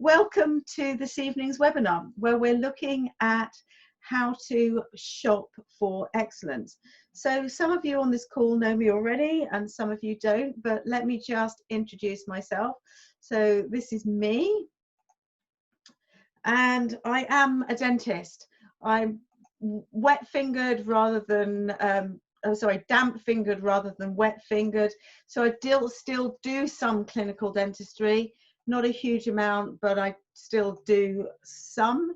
Welcome to this evening's webinar, where we're looking at how to shop for excellence. So some of you on this call know me already and some of you don't, but let me just introduce myself. So this is me, and I am a dentist. I'm wet-fingered rather than damp-fingered rather than wet-fingered. So I still do some clinical dentistry, not a huge amount, but I still do some.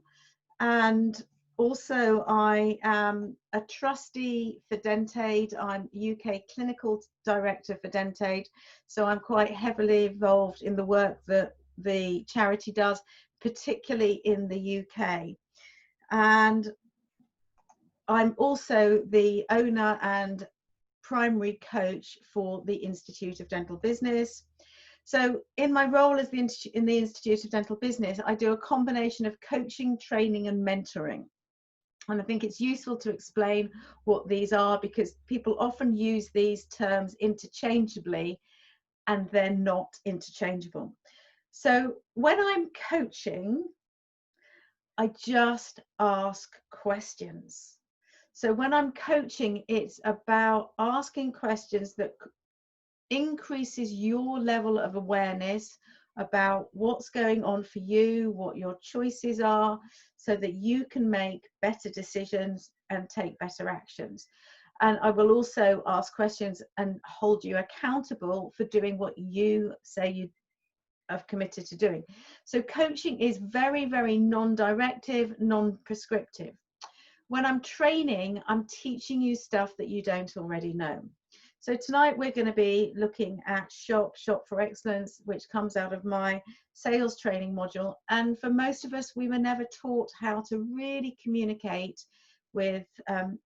And also I am a trustee for Dentaid. I'm UK Clinical Director for Dentaid. So I'm quite heavily involved in the work that the charity does, particularly in the UK. And I'm also the owner and primary coach for the Institute of Dental Business. So in my role as in the Institute of Dental Business, I do a combination of coaching, training and mentoring. And I think it's useful to explain what these are, because people often use these terms interchangeably and they're not interchangeable. So when I'm coaching, I just ask questions. So when I'm coaching, it's about asking questions that increases your level of awareness about what's going on for you, what your choices are, so that you can make better decisions and take better actions. And I will also ask questions and hold you accountable for doing what you say you have committed to doing. So coaching is very, very non-directive, non-prescriptive. When I'm training, I'm teaching you stuff that you don't already know. So tonight we're going to be looking at Shop for Excellence, which comes out of my sales training module. And for most of us, we were never taught how to really communicate with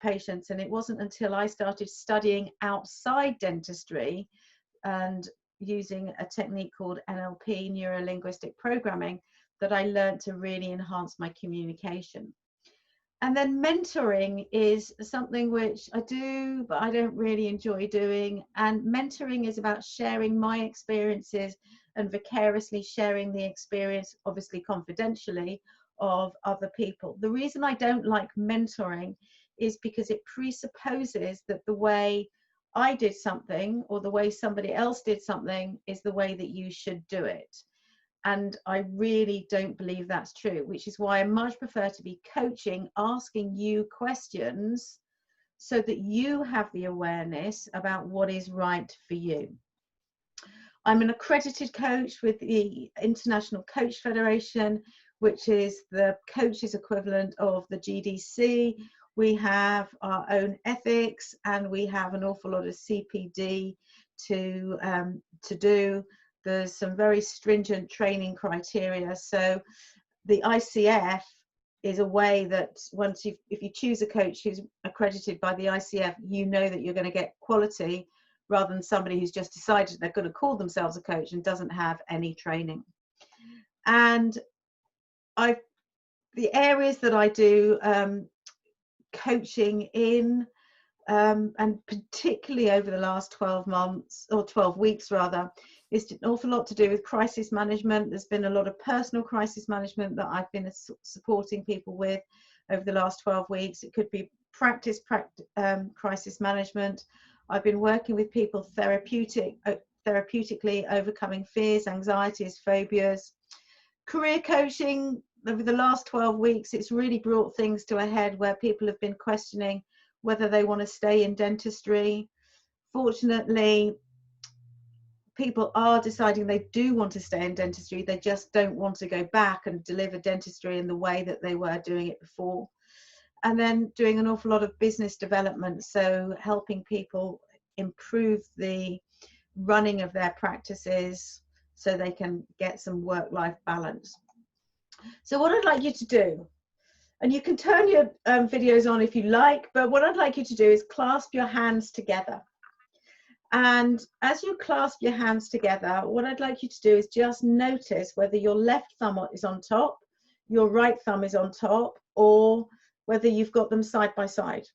patients. And it wasn't until I started studying outside dentistry and using a technique called NLP, neuro-linguistic programming, that I learned to really enhance my communication. And then mentoring is something which I do, but I don't really enjoy doing. And mentoring is about sharing my experiences and vicariously sharing the experience, obviously confidentially, of other people. The reason I don't like mentoring is because it presupposes that the way I did something or the way somebody else did something is the way that you should do it. And I really don't believe that's true, which is why I much prefer to be coaching, asking you questions so that you have the awareness about what is right for you. I'm an accredited coach with the International Coach Federation, which is the coach's equivalent of the GDC. We have our own ethics and we have an awful lot of CPD to do. There's some very stringent training criteria. So the ICF is a way that once if you choose a coach who's accredited by the ICF, you know that you're going to get quality, rather than somebody who's just decided they're going to call themselves a coach and doesn't have any training. And the areas that I do coaching in, and particularly over the last 12 months or 12 weeks rather, is an awful lot to do with crisis management. There's been a lot of personal crisis management that I've been supporting people with over the last 12 weeks. It could be crisis management. I've been working with people therapeutically overcoming fears, anxieties, phobias. Career coaching, over the last 12 weeks, it's really brought things to a head where people have been questioning whether they want to stay in dentistry. Fortunately, people are deciding they do want to stay in dentistry. They just don't want to go back and deliver dentistry in the way that they were doing it before. And then doing an awful lot of business development, so helping people improve the running of their practices so they can get some work-life balance. So what I'd like you to do, and you can turn your videos on if you like, but what I'd like you to do is clasp your hands together. And as you clasp your hands together, what I'd like you to do is just notice whether your left thumb is on top, your right thumb is on top, or whether you've got them side by side.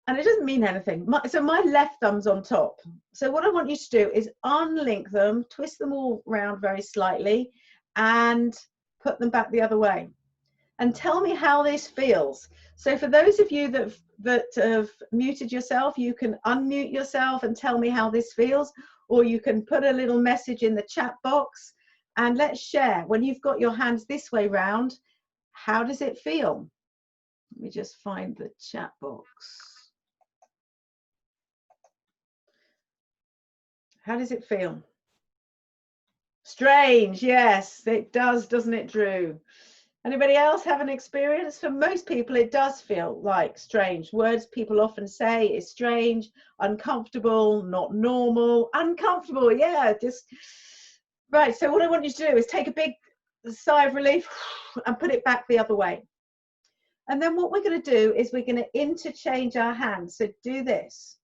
And it doesn't mean anything. So my left thumb's on top. So what I want you to do is unlink them, twist them all around very slightly, and put them back the other way. And tell me how this feels. So for those of you that have muted yourself, you can unmute yourself and tell me how this feels, or you can put a little message in the chat box and let's share. When you've got your hands this way round, how does it feel? Let me just find the chat box. How does it feel? Strange, yes, it does, doesn't it, Drew? Anybody else have an experience? For most people, it does feel like strange. Words people often say is strange, uncomfortable, not normal, uncomfortable. Yeah, just right. So what I want you to do is take a big sigh of relief and put it back the other way. And then what we're going to do is we're going to interchange our hands. So do this.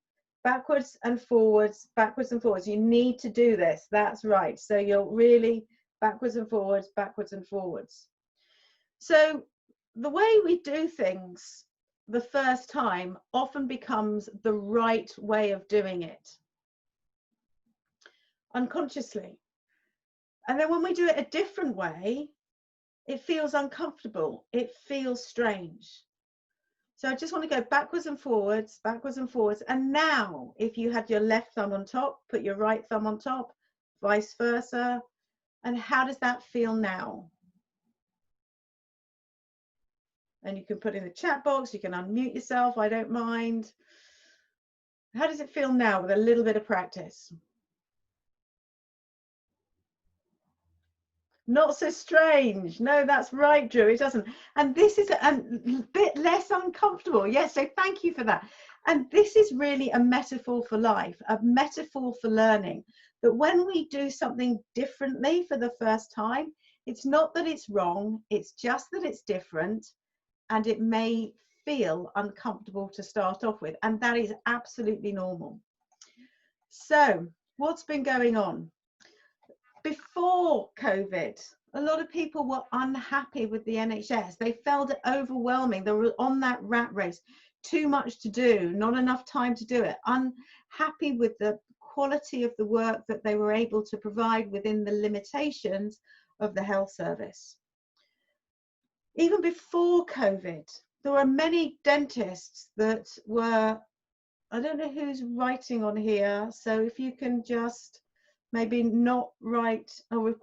Backwards and forwards, backwards and forwards. You need to do this. That's right. So you're really backwards and forwards, backwards and forwards. So the way we do things the first time often becomes the right way of doing it unconsciously. And then when we do it a different way, it feels uncomfortable. It feels strange. So I just want to go backwards and forwards, backwards and forwards. And now, if you had your left thumb on top, put your right thumb on top, vice versa. And how does that feel now? And you can put in the chat box, you can unmute yourself, I don't mind. How does it feel now with a little bit of practice? Not so strange. No, that's right, Drew, it doesn't. And this is a bit less uncomfortable. Yes, so thank you for that. And this is really a metaphor for life, a metaphor for learning, that when we do something differently for the first time, it's not that it's wrong, it's just that it's different. And it may feel uncomfortable to start off with, and that is absolutely normal. So what's been going on? Before COVID, a lot of people were unhappy with the NHS. They felt it overwhelming. They were on that rat race, too much to do, not enough time to do it, unhappy with the quality of the work that they were able to provide within the limitations of the health service. Even before COVID, there were many dentists that were, I don't know who's writing on here, so if you can just maybe not write,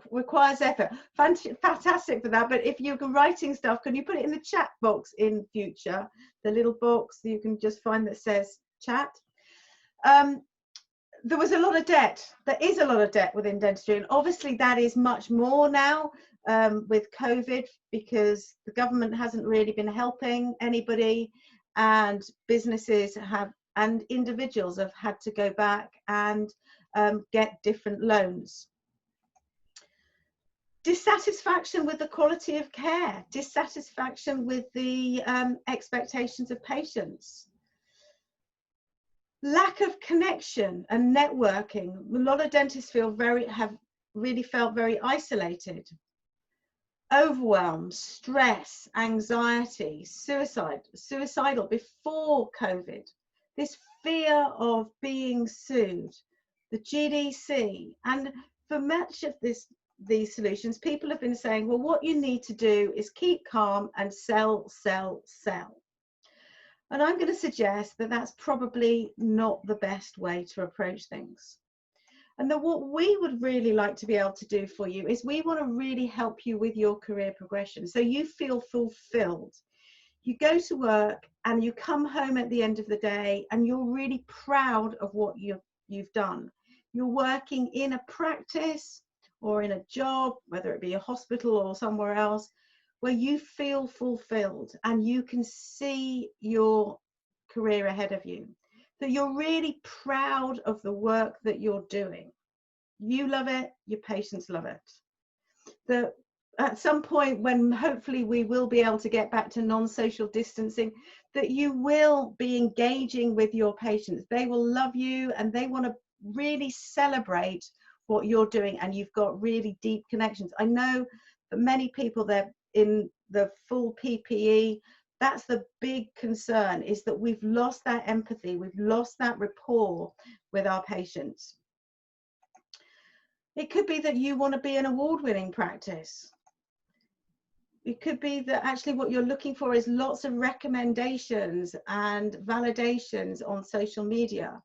requires effort. Fantastic for that, but if you're writing stuff, can you put it in the chat box in future? The little box that you can just find that says chat. There was a lot of debt. There is a lot of debt within dentistry, and obviously that is much more now with COVID, because the government hasn't really been helping anybody, and businesses have and individuals have had to go back and get different loans. Dissatisfaction with the quality of care, dissatisfaction with the expectations of patients. Lack of connection and networking. A lot of dentists have really felt very isolated. Overwhelm, stress, anxiety, suicidal before COVID. This fear of being sued, the GDC, and for much of these solutions, people have been saying, well, what you need to do is keep calm and sell, sell, sell. And I'm going to suggest that that's probably not the best way to approach things. And that what we would really like to be able to do for you is we want to really help you with your career progression, so you feel fulfilled. You go to work and you come home at the end of the day and you're really proud of what you've done. You're working in a practice or in a job, whether it be a hospital or somewhere else, where you feel fulfilled and you can see your career ahead of you, that you're really proud of the work that you're doing. You love it, your patients love it. That at some point, when hopefully we will be able to get back to non-social distancing, that you will be engaging with your patients. They will love you and they want to really celebrate what you're doing, and you've got really deep connections. I know that many people, they're in the full PPE. That's the big concern, is that we've lost that empathy, we've lost that rapport with our patients. It could be that you want to be an award-winning practice. It could be that actually what you're looking for is lots of recommendations and validations on social media.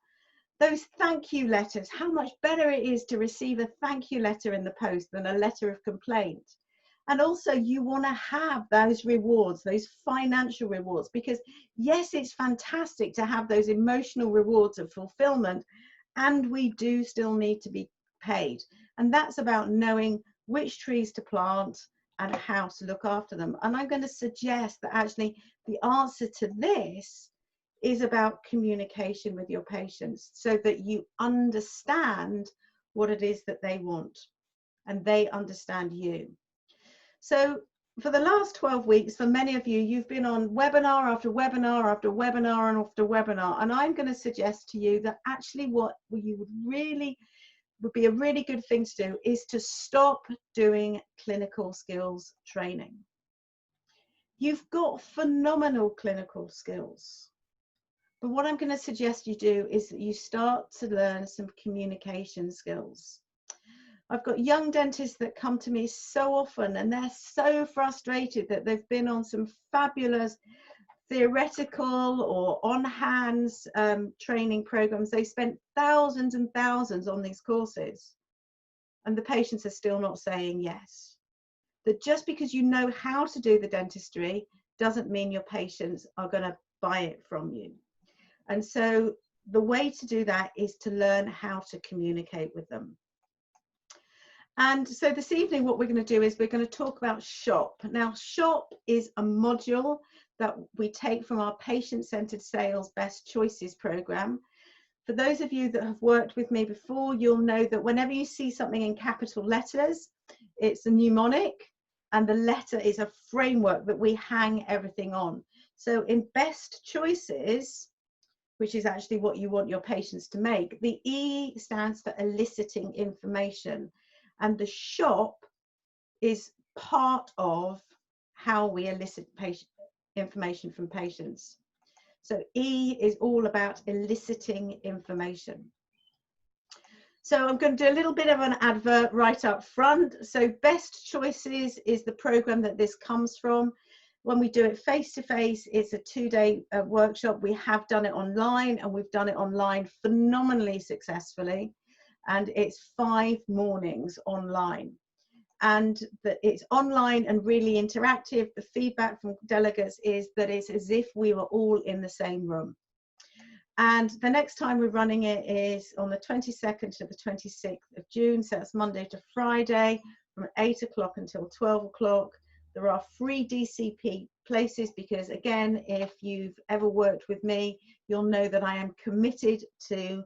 Those thank you letters, how much better it is to receive a thank you letter in the post than a letter of complaint. And also you want to have those rewards, those financial rewards, because yes, it's fantastic to have those emotional rewards of fulfillment, and we do still need to be paid. And that's about knowing which trees to plant and how to look after them. And I'm going to suggest that actually the answer to this is about communication with your patients, so that you understand what it is that they want and they understand you. So for the last 12 weeks, for many of you, you've been on webinar after webinar after webinar and after webinar. And I'm going to suggest to you that actually what you would be a really good thing to do is to stop doing clinical skills training. You've got phenomenal clinical skills. But what I'm going to suggest you do is that you start to learn some communication skills. I've got young dentists that come to me so often, and they're so frustrated that they've been on some fabulous theoretical or on-hands training programs. They spent thousands and thousands on these courses, and the patients are still not saying yes. That just because you know how to do the dentistry doesn't mean your patients are going to buy it from you. And so the way to do that is to learn how to communicate with them. And so this evening, what we're going to do is we're going to talk about SHOP. Now, SHOP is a module that we take from our patient-centered sales best choices program. For those of you that have worked with me before, you'll know that whenever you see something in capital letters, it's a mnemonic, and the letter is a framework that we hang everything on. So in best choices, which is actually what you want your patients to make, the E stands for eliciting information. And the SHOP is part of how we elicit information from patients. So E is all about eliciting information. So I'm going to do a little bit of an advert right up front. So Best Choices is the program that this comes from. When we do it face-to-face, it's a 2-day workshop. We have done it online, and we've done it online phenomenally successfully. And it's 5 mornings online, and it's online and really interactive. The feedback from delegates is that it's as if we were all in the same room. And the next time we're running it is on the 22nd to the 26th of June. So that's Monday to Friday from 8 o'clock until 12 o'clock. There are free DCP places because, again, if you've ever worked with me, you'll know that I am committed to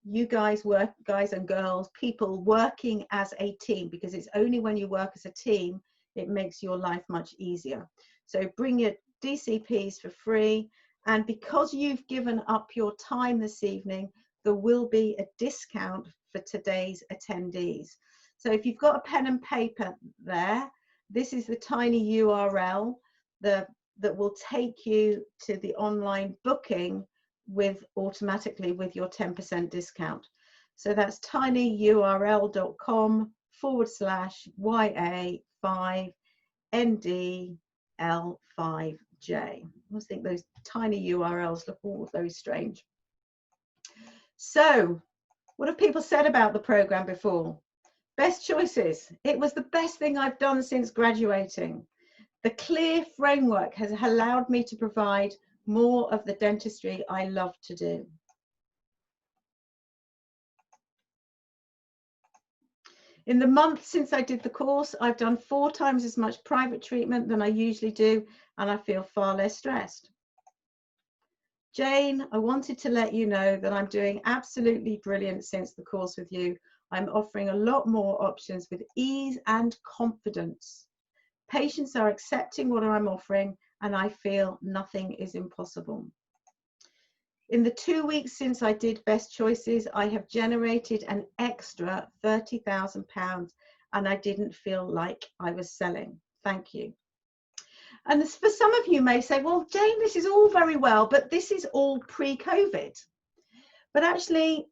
you guys, guys and girls, people working as a team, because it's only when you work as a team it makes your life much easier. So bring your DCPs for free, and because you've given up your time this evening, there will be a discount for today's attendees. So if you've got a pen and paper there, this is the tiny URL that will take you to the online booking automatically with your 10% discount. So that's tinyurl.com/YA5NDL5J. I always think those tiny URLs look all very strange. So what have people said about the program before? Best Choices. It was the best thing I've done since graduating. The clear framework has allowed me to provide more of the dentistry I love to do. In the month since I did the course, I've done 4 times as much private treatment than I usually do, and I feel far less stressed. Jane, I wanted to let you know that I'm doing absolutely brilliant since the course with you. I'm offering a lot more options with ease and confidence. Patients are accepting what I'm offering, and I feel nothing is impossible. In the 2 weeks since I did Best Choices, I have generated an extra £30,000, and I didn't feel like I was selling. Thank you. And for some of you may say, well, Jane, this is all very well, but this is all pre-COVID. But actually,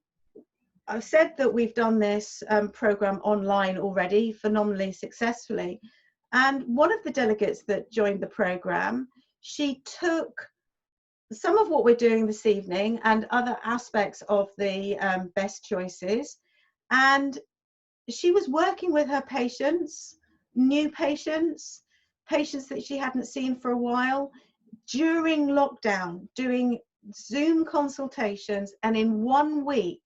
I've said that we've done this program online already phenomenally successfully. And one of the delegates that joined the program, she took some of what we're doing this evening and other aspects of the best choices, and she was working with her patients, new patients, patients that she hadn't seen for a while, during lockdown, doing Zoom consultations, and in 1 week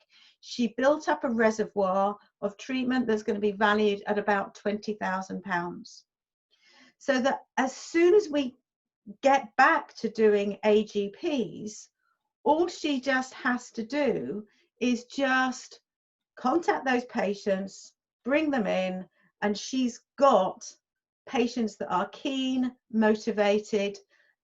she built up a reservoir of treatment that's going to be valued at about £20,000. So that as soon as we get back to doing AGPs, all she just has to do is just contact those patients, bring them in, and she's got patients that are keen, motivated,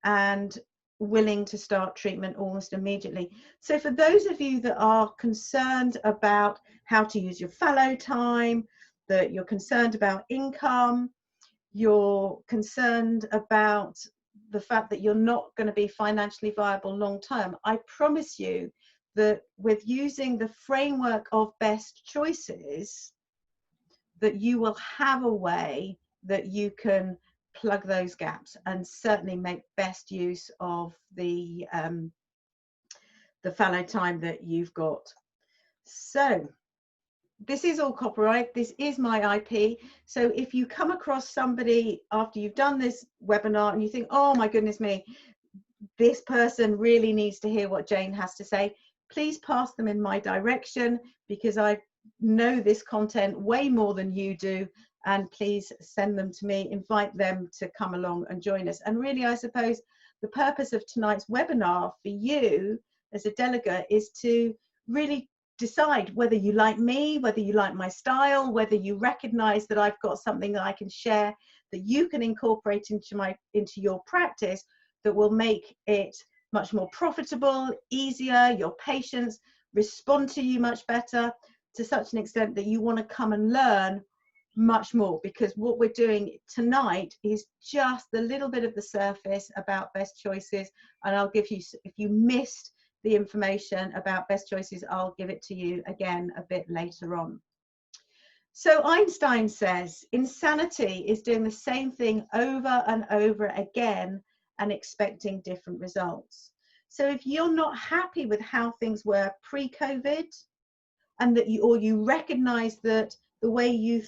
and willing to start treatment almost immediately. So for those of you that are concerned about how to use your fallow time, that you're concerned about income, you're concerned about the fact that you're not going to be financially viable long term, I promise you that with using the framework of best choices, that you will have a way that you can plug those gaps and certainly make best use of the fallow time that you've got. So this is all copyright, this is my IP. So if you come across somebody after you've done this webinar and you think, oh my goodness me, this person really needs to hear what Jane has to say, please pass them in my direction, because I know this content way more than you do, and please send them to me, invite them to come along and join us. And really, I suppose the purpose of tonight's webinar for you as a delegate is to really decide whether you like me, whether you like my style, whether you recognize that I've got something that I can share that you can incorporate into your practice that will make it much more profitable, easier, your patients respond to you much better, to such an extent that you want to come and learn much more, because what we're doing tonight is just a little bit of the surface about best choices, and I'll give you, if you missed the information about best choices, I'll give it to you again a bit later on. So Einstein says insanity is doing the same thing over and over again and expecting different results. So if you're not happy with how things were pre-COVID, and that you recognize that the way you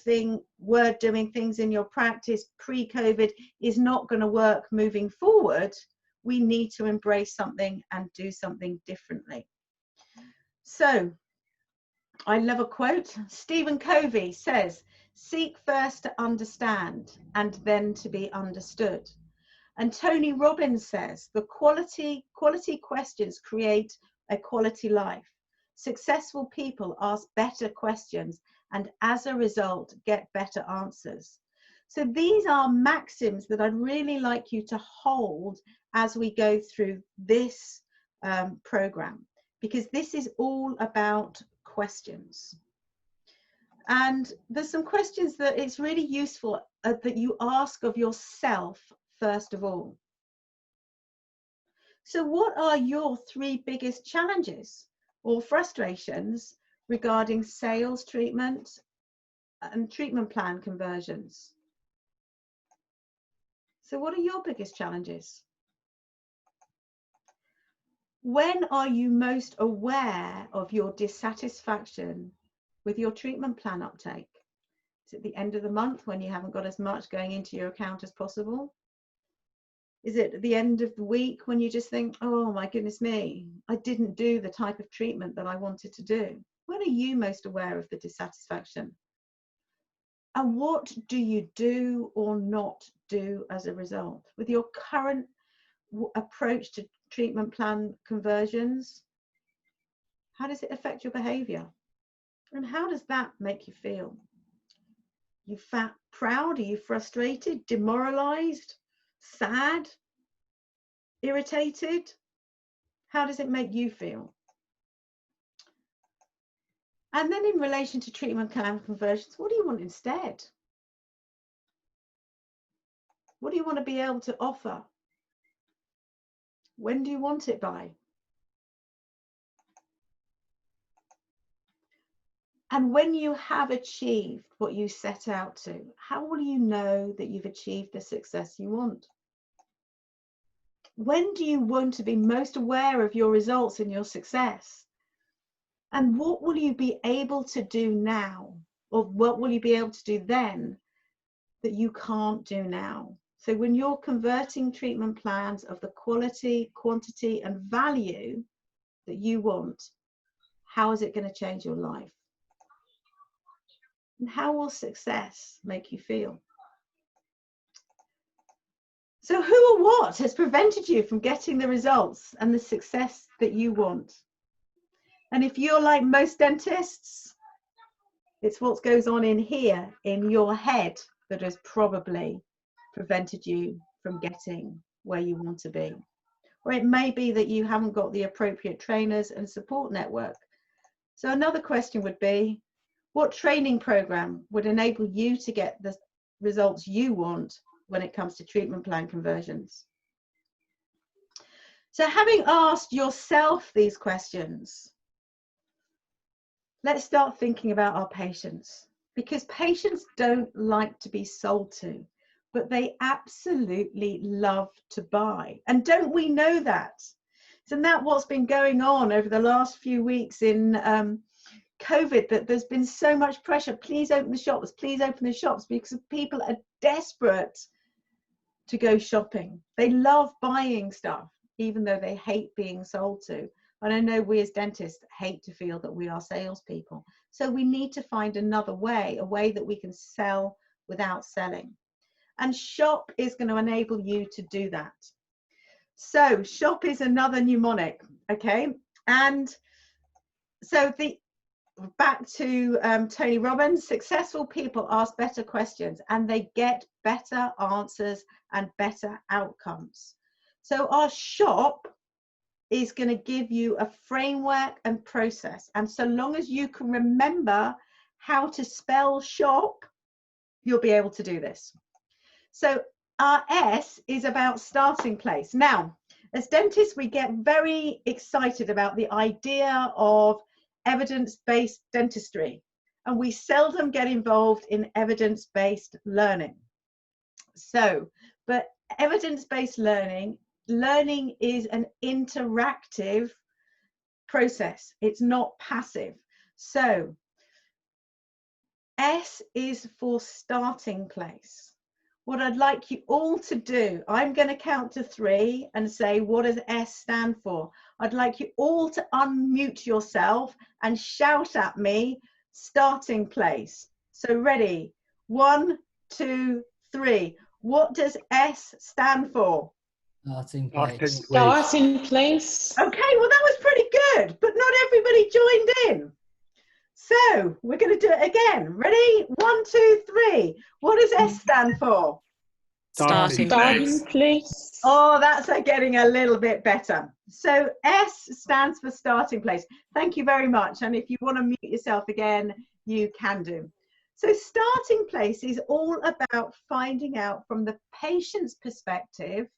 were doing things in your practice pre-COVID is not going to work moving forward, we need to embrace something and do something differently. So I love a quote. Stephen Covey says, seek first to understand and then to be understood. And Tony Robbins says, the quality questions create a quality life. Successful people ask better questions and as a result get better answers. So these are maxims that I'd really like you to hold as we go through this program, because this is all about questions. And there's some questions that it's really useful that you ask of yourself first of all. So what are your 3 biggest challenges or frustrations regarding sales treatment and treatment plan conversions? So what are your biggest challenges? When are you most aware of your dissatisfaction with your treatment plan uptake? Is it at the end of the month when you haven't got as much going into your account as possible? Is it at the end of the week when you just think, oh my goodness me, I didn't do the type of treatment that I wanted to do? When are you most aware of the dissatisfaction? And what do you do or not do as a result? With your current approach to treatment plan conversions, how does it affect your behavior? And how does that make you feel? You proud? Are you frustrated, demoralized, sad, irritated? How does it make you feel? And then in relation to treatment plan conversions, what do you want instead? What do you want to be able to offer? When do you want it by? And when you have achieved what you set out to, how will you know that you've achieved the success you want? When do you want to be most aware of your results and your success? And what will you be able to do now? Or what will you be able to do then that you can't do now? So when you're converting treatment plans of the quality, quantity, and value that you want, how is it going to change your life? And how will success make you feel? So who or what has prevented you from getting the results and the success that you want? And if you're like most dentists, it's what goes on in here, in your head, that has probably prevented you from getting where you want to be. Or it may be that you haven't got the appropriate trainers and support network. So another question would be, what training program would enable you to get the results you want when it comes to treatment plan conversions? So having asked yourself these questions, let's start thinking about our patients, because patients don't like to be sold to, but they absolutely love to buy. And don't we know that? Isn't that what's been going on over the last few weeks in COVID, that there's been so much pressure? Please open the shops, please open the shops, because people are desperate to go shopping. They love buying stuff, even though they hate being sold to. And I know we as dentists hate to feel that we are salespeople. So we need to find another way, a way that we can sell without selling. And shop is going to enable you to do that. So shop is another mnemonic, okay? And so back to Tony Robbins, successful people ask better questions and they get better answers and better outcomes. So our shop is going to give you a framework and process. And so long as you can remember how to spell shop, you'll be able to do this. So our S is about starting place. Now, as dentists, we get very excited about the idea of evidence-based dentistry, and we seldom get involved in evidence-based learning. So, but evidence-based learning is an interactive process. It's not passive. So S is for starting place. What I'd like you all to do, I'm going to count to 3 and say, what does S stand for? I'd like you all to unmute yourself and shout at me, starting place. So ready? 1, 2, 3. What does S stand for? Starting place. Starting place. Okay, well that was pretty good, but not everybody joined in. So we're going to do it again. Ready? 1, 2, 3. What does S stand for? Starting place. Oh, that's getting a little bit better. So S stands for starting place. Thank you very much. And if you want to mute yourself again, you can do. So starting place is all about finding out from the patient's perspective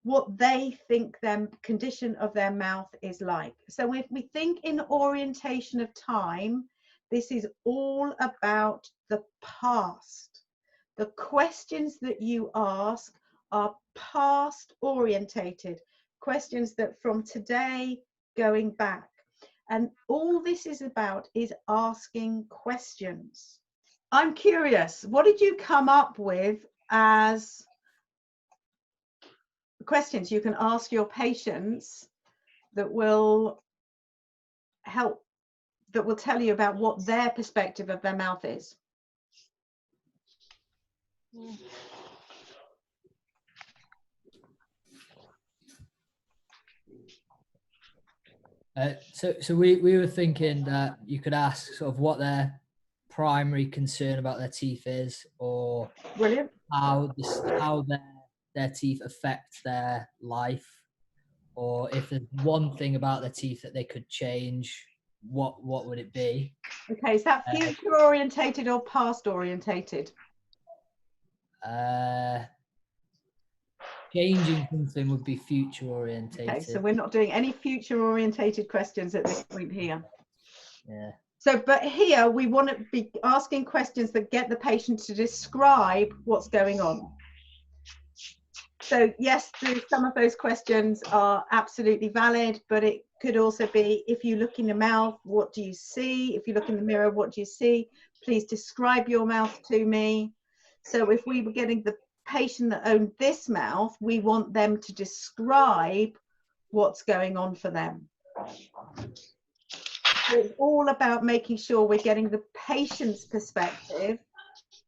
what they think the condition of their mouth is like. So if we think in orientation of time, this is all about the past. The questions that you ask are past orientated, questions that from today going back. And all this is about is asking questions. I'm curious, what did you come up with as questions you can ask your patients that will help, that will tell you about what their perspective of their mouth is? So we were thinking that you could ask sort of what their primary concern about their teeth is, or Brilliant. how their teeth affect their life, or if there's one thing about their teeth that they could change, what would it be? Okay, is that future orientated or past orientated? Changing something would be future orientated. Okay, so we're not doing any future orientated questions at this point here. Yeah. So, but here we want to be asking questions that get the patient to describe what's going on. So yes, some of those questions are absolutely valid, but it could also be, if you look in the mouth, what do you see? If you look in the mirror, what do you see? Please describe your mouth to me. So if we were getting the patient that owned this mouth, we want them to describe what's going on for them. So it's all about making sure we're getting the patient's perspective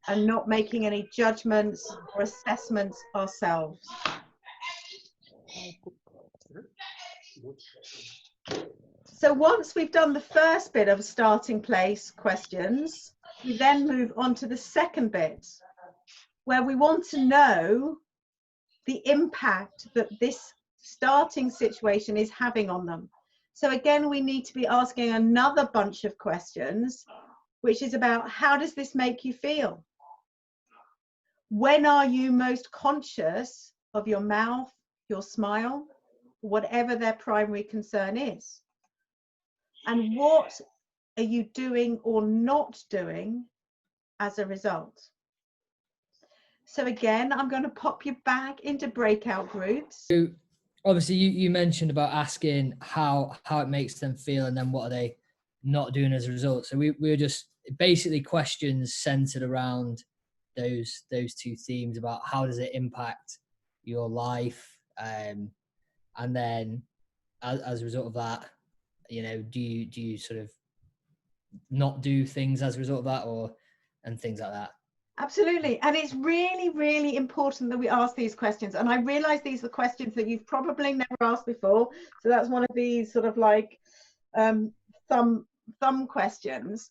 and not making any judgments or assessments ourselves. So once we've done the first bit of starting place questions, we then move on to the second bit, where we want to know the impact that this starting situation is having on them. So again, we need to be asking another bunch of questions, which is about, how does this make you feel? When are you most conscious of your mouth, your smile, whatever their primary concern is? And what are you doing or not doing as a result? So again, I'm going to pop you back into breakout groups. So obviously you mentioned about asking how it makes them feel, and then what are they not doing as a result. So we were just basically questions centered around those two themes, about how does it impact your life, and then as a result of that, do you sort of not do things as a result of that, and things like that. Absolutely. And it's really, really important that we ask these questions. And I realize these are questions that you've probably never asked before. So that's one of these sort of like thumb questions.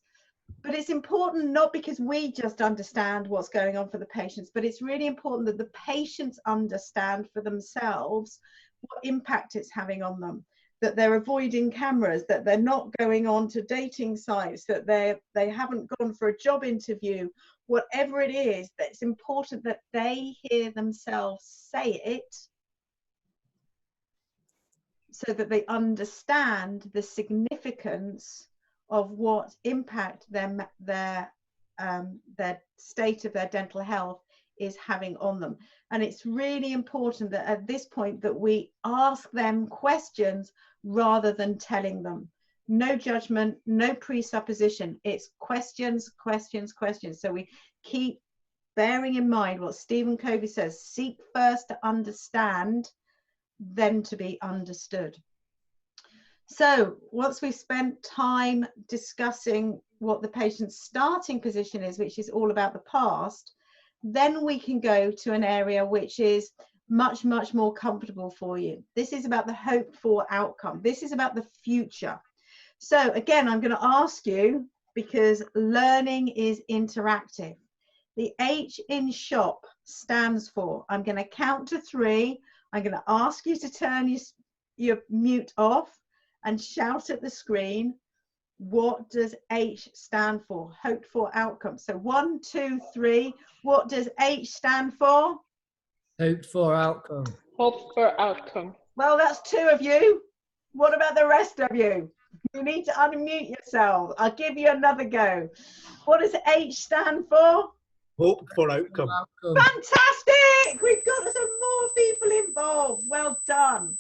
But it's important, not because we just understand what's going on for the patients, but it's really important that the patients understand for themselves what impact it's having on them, that they're avoiding cameras, that they're not going on to dating sites, that they haven't gone for a job interview, whatever it is. That it's important that they hear themselves say it, so that they understand the significance of what impact their state of their dental health is having on them. And it's really important that at this point that we ask them questions rather than telling them. No judgment, no presupposition. It's questions, questions, questions. So we keep bearing in mind what Stephen Covey says: seek first to understand, then to be understood. So once we've spent time discussing what the patient's starting position is, which is all about the past, then we can go to an area which is much, much more comfortable for you. This is about the hoped for outcome. This is about the future. So again, I'm going to ask you, because learning is interactive. The H in shop stands for, I'm going to count to 3. I'm going to ask you to turn your mute off and shout at the screen. What does H stand for? Hoped for outcome. So 1, 2, 3. What does H stand for? Hoped for outcome. Hope for outcome. Well, that's 2 of you. What about the rest of you? You need to unmute yourself. I'll give you another go. What does H stand for? Hope for outcome. Fantastic! We've got some more people involved. Well done.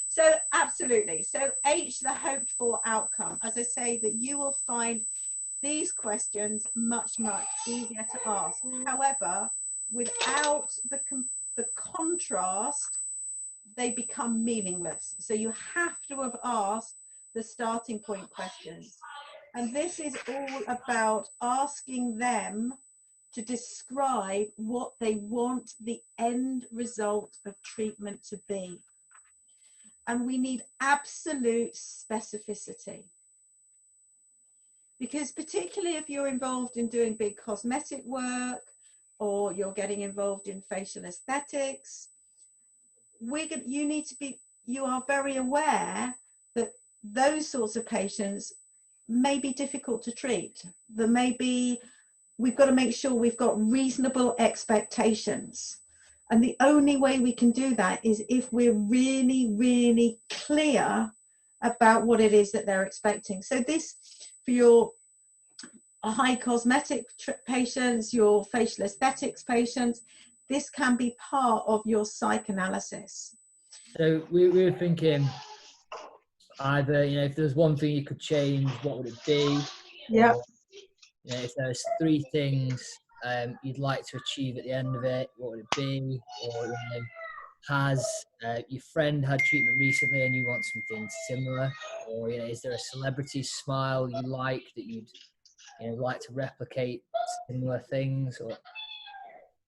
So absolutely. So H, the hoped for outcome. As I say, that you will find these questions much, much easier to ask. However, without the contrast, they become meaningless. So you have to have asked the starting point questions. And this is all about asking them to describe what they want the end result of treatment to be. And we need absolute specificity. Because particularly if you're involved in doing big cosmetic work, or you're getting involved in facial aesthetics, you are very aware that those sorts of patients may be difficult to treat. We've got to make sure we've got reasonable expectations. And the only way we can do that is if we're really, really clear about what it is that they're expecting. So this, for your high cosmetic patients, your facial aesthetics patients, this can be part of your psychoanalysis. So we were thinking either, you know, if there's one thing you could change, what would it be? Yeah. Or, you know, if there's 3 things you'd like to achieve at the end of it, what would it be? Or, you know, has your friend had treatment recently and you want something similar? Or, you know, is there a celebrity smile you like that you'd, you know, like to replicate similar things? Or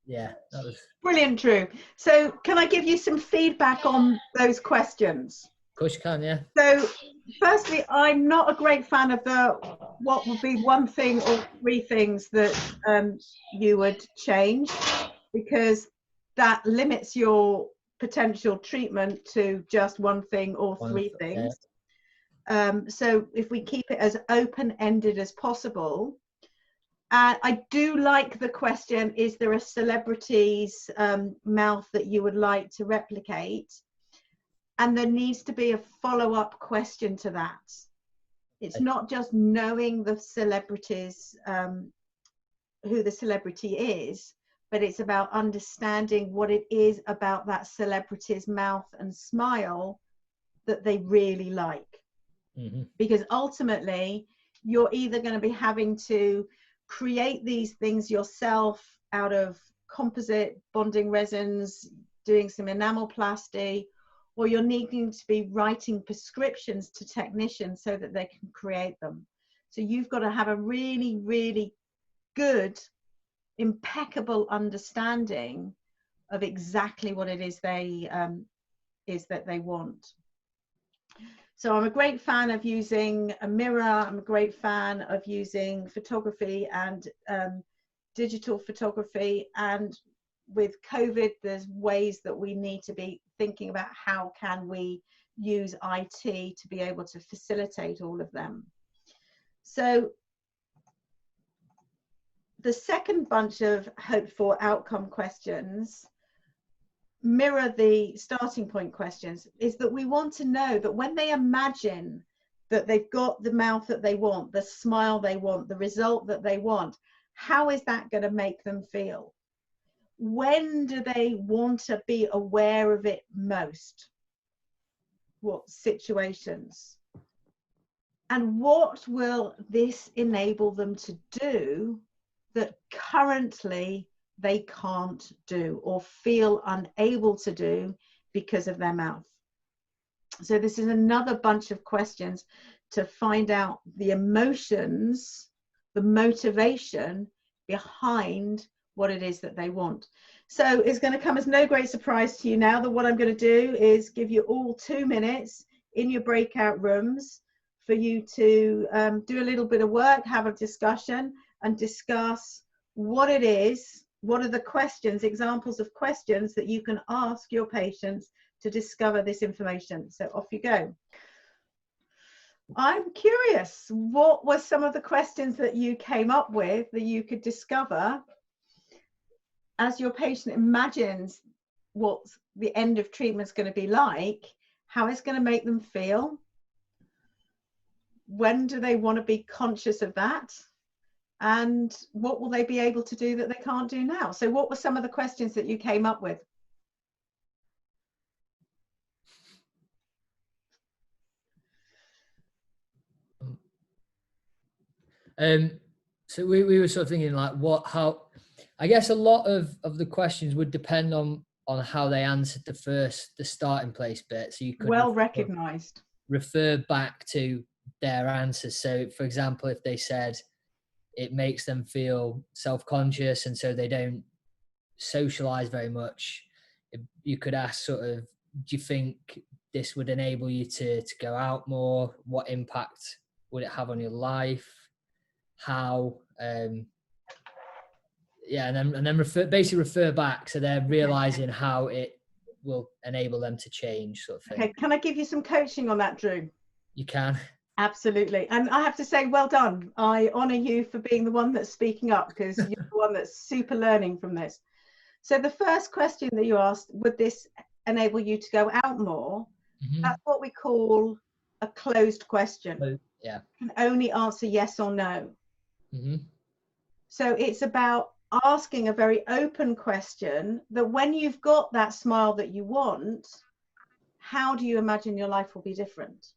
yeah, that was Brilliant, Drew. So can I give you some feedback on those questions? of course you can, yeah. So firstly, I'm not a great fan of the what would be 1 thing or 3 things that you would change, because that limits your potential treatment to just 1 thing or 3 things. So if we keep it as open-ended as possible. I do like the question, is there a celebrity's mouth that you would like to replicate? And there needs to be a follow-up question to that. It's not just knowing the celebrities, who the celebrity is, but it's about understanding what it is about that celebrity's mouth and smile that they really like. Mm-hmm. Because ultimately, you're either going to be having to create these things yourself out of composite bonding resins, doing some enamelplasty, or you're needing to be writing prescriptions to technicians so that they can create them. So you've got to have a really, really good, impeccable understanding of exactly what it is that they want. So I'm a great fan of using a mirror. I'm a great fan of using photography and digital photography. And with COVID, there's ways that we need to be thinking about how can we use IT to be able to facilitate all of them. So the second bunch of hoped for outcome questions mirror the starting point questions, is that we want to know that when they imagine that they've got the mouth that they want, the smile they want, the result that they want, how is that going to make them feel? When do they want to be aware of it most? What situations? And what will this enable them to do that currently they can't do or feel unable to do because of their mouth? So this is another bunch of questions to find out the emotions, the motivation behind what it is that they want. So it's going to come as no great surprise to you now that what I'm going to do is give you all 2 minutes in your breakout rooms for you to do a little bit of work, have a discussion and discuss what it is. What are the questions, examples of questions that you can ask your patients to discover this information? So off you go. I'm curious, what were some of the questions that you came up with that you could discover as your patient imagines what the end of treatment is going to be like, how it's going to make them feel? When do they want to be conscious of that? And what will they be able to do that they can't do now? So what were some of the questions that you came up with? So we were sort of thinking like how, I guess a lot of the questions would depend on how they answered the starting place bit. So you could well recognized refer back to their answers. So for example, if they said it makes them feel self-conscious and so they don't socialize very much, you could ask sort of, do you think this would enable you to go out more? What impact would it have on your life? How yeah, and then basically refer back so they're realizing how it will enable them to change, sort of thing. Okay, can I give you some coaching on that, Drew? You can. Absolutely. And I have to say, well done. I honor you for being the one that's speaking up, because you're the one that's super learning from this. So the first question that you asked, would this enable you to go out more? Mm-hmm. That's what we call a closed question. Yeah. You can only answer yes or no. Mm-hmm. So it's about asking a very open question that when you've got that smile that you want, how do you imagine your life will be different?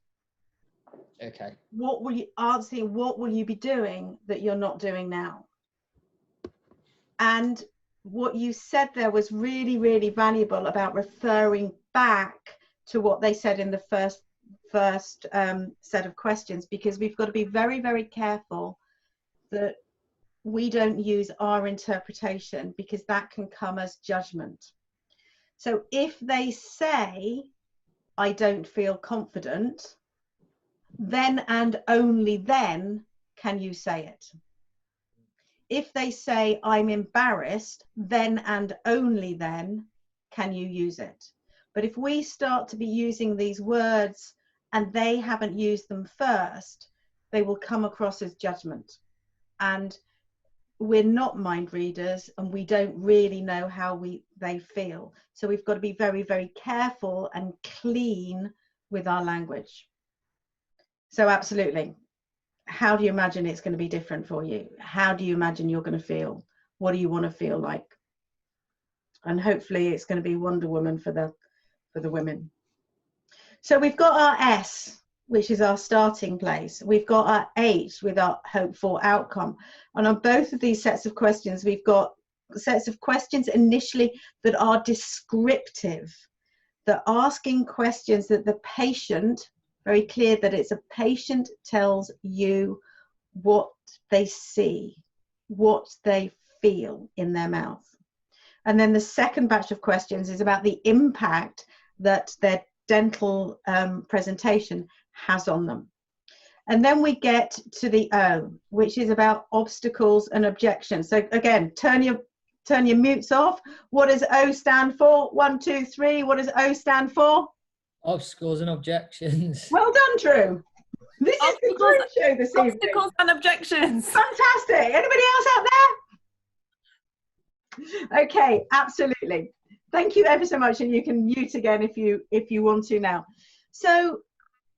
Okay. What will you be doing that you're not doing now? And what you said there was really, really valuable about referring back to what they said in the first set of questions, because we've got to be very, very careful that we don't use our interpretation, because that can come as judgment. So if they say, I don't feel confident, then and only then can you say it. If they say, I'm embarrassed, then and only then can you use it. But if we start to be using these words and they haven't used them first, they will come across as judgment. And we're not mind readers, and we don't really know how they feel. So we've got to be very, very careful and clean with our language. So absolutely. How do you imagine it's going to be different for you? How do you imagine you're going to feel? What do you want to feel like? And hopefully it's going to be Wonder Woman for the women. So we've got our S, which is our starting place. We've got our H with our hope for outcome. And on both of these sets of questions, we've got sets of questions initially that are descriptive. They're asking questions that the patient, very clear that it's a patient tells you what they see, what they feel in their mouth. And then the second batch of questions is about the impact that their dental presentation has on them. And then we get to the O, which is about obstacles and objections. So again, turn your mutes off. What does O stand for? 1, 2, 3. What does O stand for? Obstacles and objections. Well done, Drew. This is the group show this evening. Obstacles and objections. Fantastic. Anybody else out there? Okay, absolutely. Thank you ever so much, and you can mute again if you want to now. So,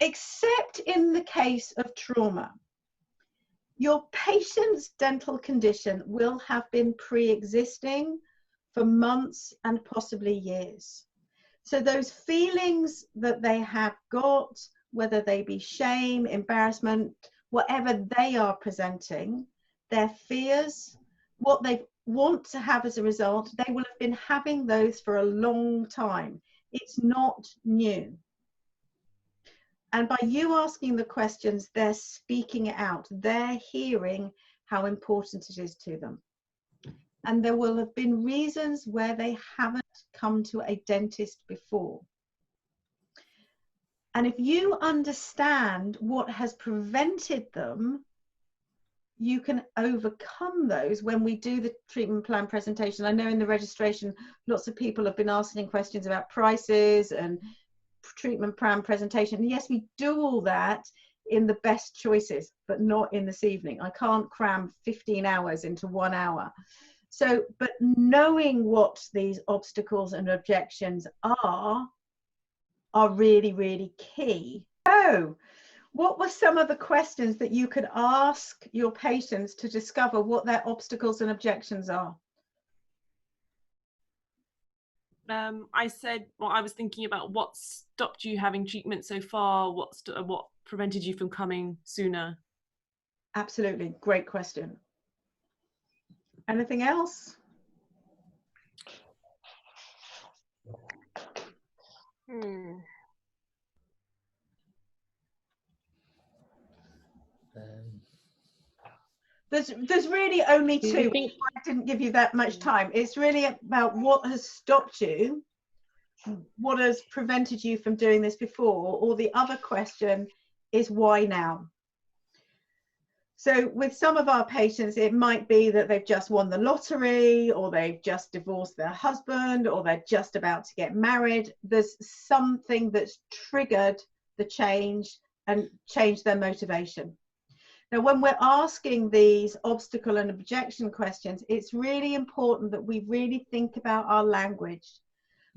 except in the case of trauma, your patient's dental condition will have been pre-existing for months and possibly years. So those feelings that they have got, whether they be shame, embarrassment, whatever they are presenting, their fears, what they want to have as a result, they will have been having those for a long time. It's not new. And by you asking the questions, they're speaking it out. They're hearing how important it is to them. And there will have been reasons where they haven't come to a dentist before. And if you understand what has prevented them, you can overcome those when we do the treatment plan presentation. I know in the registration, lots of people have been asking questions about prices and treatment plan presentation. And yes, we do all that in the best choices, but not in this evening. I can't cram 15 hours into 1 hour. So, but knowing what these obstacles and objections are really, really key. So, what were some of the questions that you could ask your patients to discover what their obstacles and objections are? I said, well, I was thinking about what stopped you having treatment so far, what prevented you from coming sooner. Absolutely, great question. Anything else? There's really only two. I didn't give you that much time. It's really about what has stopped you, what has prevented you from doing this before, or the other question is why now? So with some of our patients, it might be that they've just won the lottery, or they've just divorced their husband, or they're just about to get married. There's something that's triggered the change and changed their motivation. Now, when we're asking these obstacle and objection questions, it's really important that we really think about our language,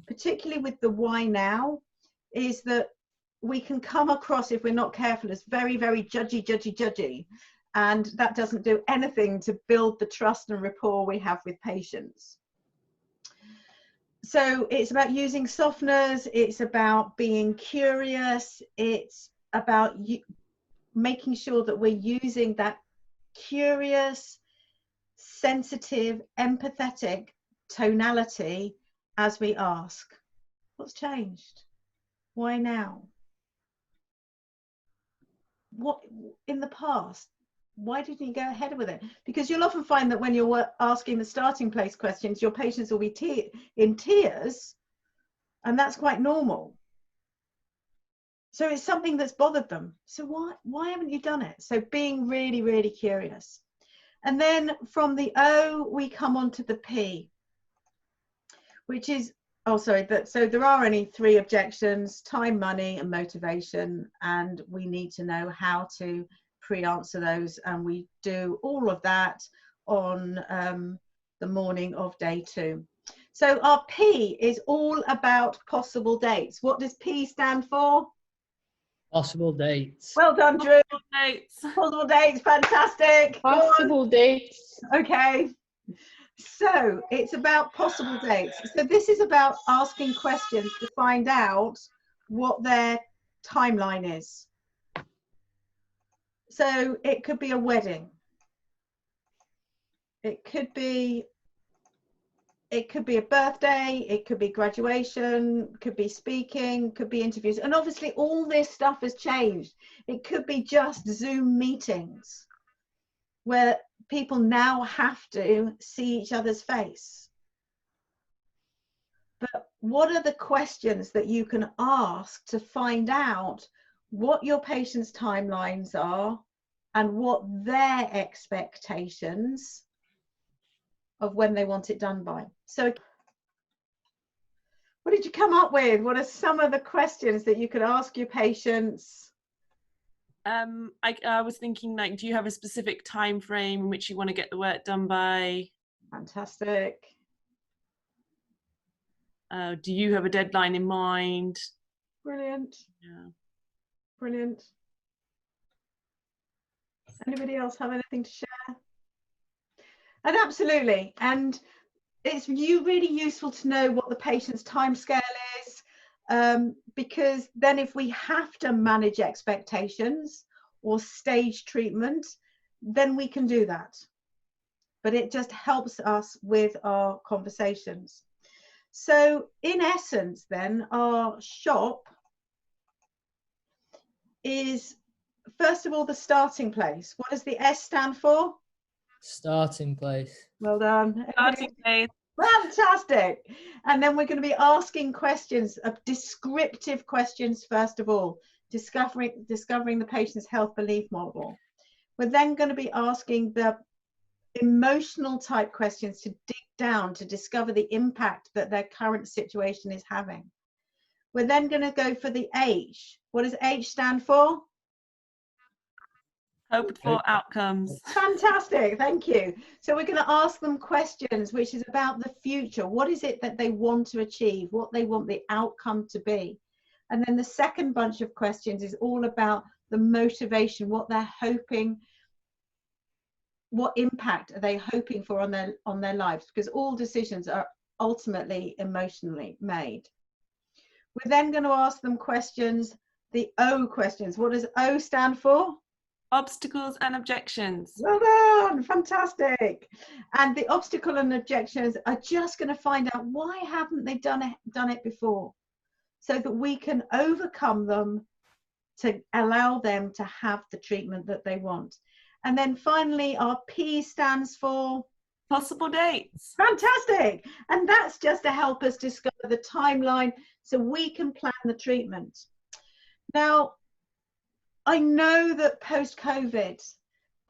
particularly with the why now, is that we can come across, if we're not careful, as very, very judgy. and that doesn't do anything to build the trust and rapport we have with patients. So it's about using softeners, it's about being curious, it's about making sure that we're using that curious, sensitive, empathetic tonality as we ask. What's changed? Why now? What in the past? Why didn't you go ahead with it? Because you'll often find that when you're asking the starting place questions, your patients will be in tears, and that's quite normal. So it's something that's bothered them. So why haven't you done it? So being really, really curious. And then from the O, we come on to the P, which is, so there are only 3 objections: time, money, and motivation. And we need to know how to pre-answer those. And we do all of that on the morning of day 2. So our P is all about possible dates. What does P stand for? Possible dates. Well done, Drew. Possible dates. Possible dates, fantastic. Possible dates. Okay. So it's about possible dates. So this is about asking questions to find out what their timeline is. So it could be a wedding. It could be a birthday, it could be graduation, could be speaking, could be interviews. And obviously all this stuff has changed. It could be just Zoom meetings where people now have to see each other's face. But what are the questions that you can ask to find out what your patient's timelines are and what their expectations of when they want it done by? So what did you come up with? What are some of the questions that you could ask your patients? I was thinking, like, do you have a specific time frame in which you want to get the work done by? Fantastic. Do you have a deadline in mind? Brilliant. Yeah. Brilliant. Anybody else have anything to share? And absolutely. And it's really useful to know what the patient's timescale is, because then if we have to manage expectations or stage treatment, then we can do that. But it just helps us with our conversations. So in essence, then, our shop is, first of all, the starting place. What does the S stand for? Starting place. Well done. Starting place. Fantastic. And then we're going to be asking questions, descriptive questions, first of all, discovering the patient's health belief model. We're then going to be asking the emotional type questions to dig down to discover the impact that their current situation is having. We're then going to go for the H. What does H stand for? Hoped for outcomes. Fantastic, thank you. So we're going to ask them questions which is about the future. What is it that they want to achieve? What they want the outcome to be? And then the second bunch of questions is all about the motivation, what they're hoping, what impact are they hoping for on their lives? Because all decisions are ultimately emotionally made. We're then going to ask them questions, the O questions. What does O stand for? Obstacles and objections. Well done, fantastic. And the obstacle and objections are just going to find out why haven't they done it before, so that we can overcome them to allow them to have the treatment that they want. And then finally, our P stands for Possible dates. fantastic. And that's just to help us discover the timeline so we can plan the treatment. Now, I know that post-COVID,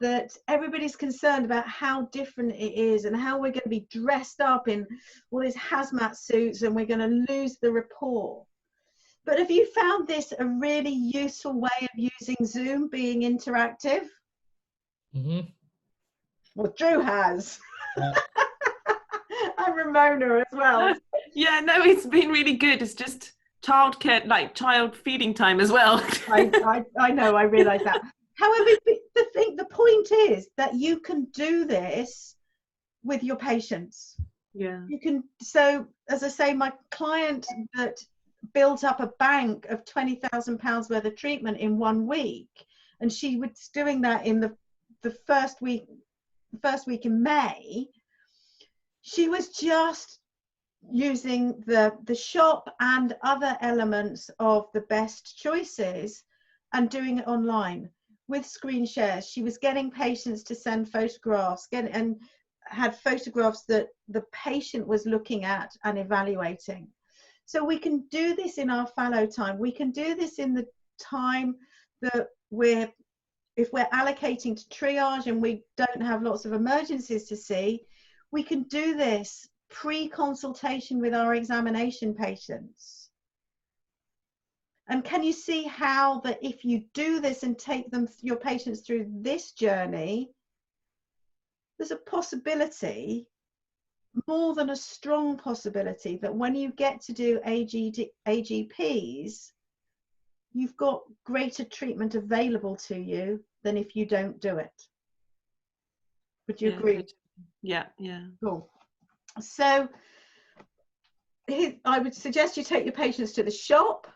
that everybody's concerned about how different it is and how we're going to be dressed up in all these hazmat suits and we're going to lose the rapport. But have you found this a really useful way of using Zoom, being interactive? Mm-hmm. Well, Drew has. Yeah. And Ramona as well. Yeah, no, it's been really good. It's just childcare, like child feeding time as well. I know, I realise that. However, the point is that you can do this with your patients. Yeah. You can. So as I say, my client that built up a bank of £20,000 worth of treatment in 1 week, and she was doing that in the first week in May. She was just using the shop and other elements of the best choices and doing it online with screen shares. She was getting patients to send photographs, and had photographs that the patient was looking at and evaluating. So we can do this in our fallow time. We can do this in the time that if we're allocating to triage and we don't have lots of emergencies to see, we can do this pre-consultation with our examination patients. And can you see how that if you do this and take your patients through this journey, there's a possibility, more than a strong possibility, that when you get to do AGPs, you've got greater treatment available to you than if you don't do it. Would you agree? Yeah, yeah. Cool. So I would suggest you take your patients to the shop.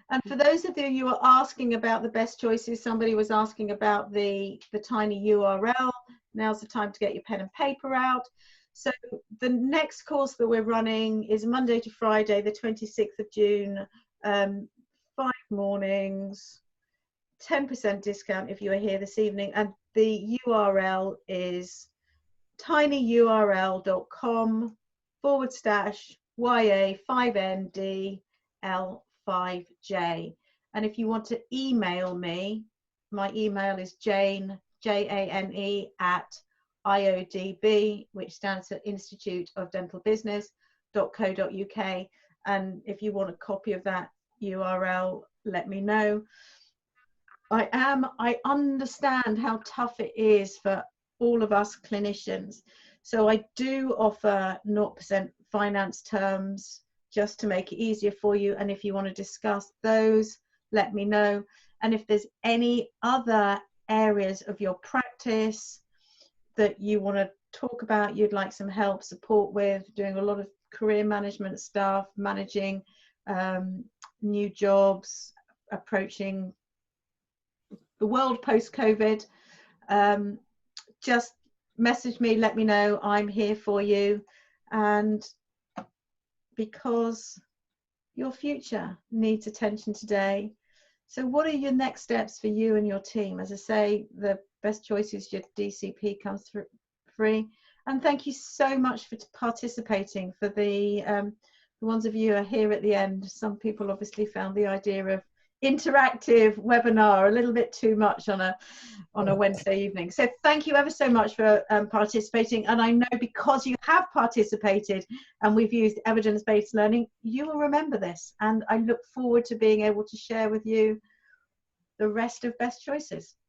And for those of you who are asking about the best choices, somebody was asking about the tiny URL. Now's the time to get your pen and paper out. So the next course that we're running is Monday to Friday, the 26th of June, 5 mornings, 10% discount if you are here this evening. And the URL is tinyurl.com/YA5NDL5J. And if you want to email me, my email is Jane, Jane @IODB, which stands for Institute of Dental Business.co.uk. And if you want a copy of that URL, let me know. I understand how tough it is for all of us clinicians. So I do offer 0% finance terms just to make it easier for you. And if you want to discuss those, let me know. And if there's any other areas of your practice that you want to talk about, you'd like some help, support with, doing a lot of career management stuff, managing new jobs, approaching the world post-COVID, just message me, let me know. I'm here for you. And because your future needs attention today. So what are your next steps for you and your team? As I say, the best choice is your DCP comes through free. And thank you so much for participating. For the ones of you who are here at the end, some people obviously found the idea of interactive webinar a little bit too much on a Wednesday evening. So thank you ever so much for participating. And I know because you have participated and we've used evidence-based learning, you will remember this. And I look forward to being able to share with you the rest of Best Choices.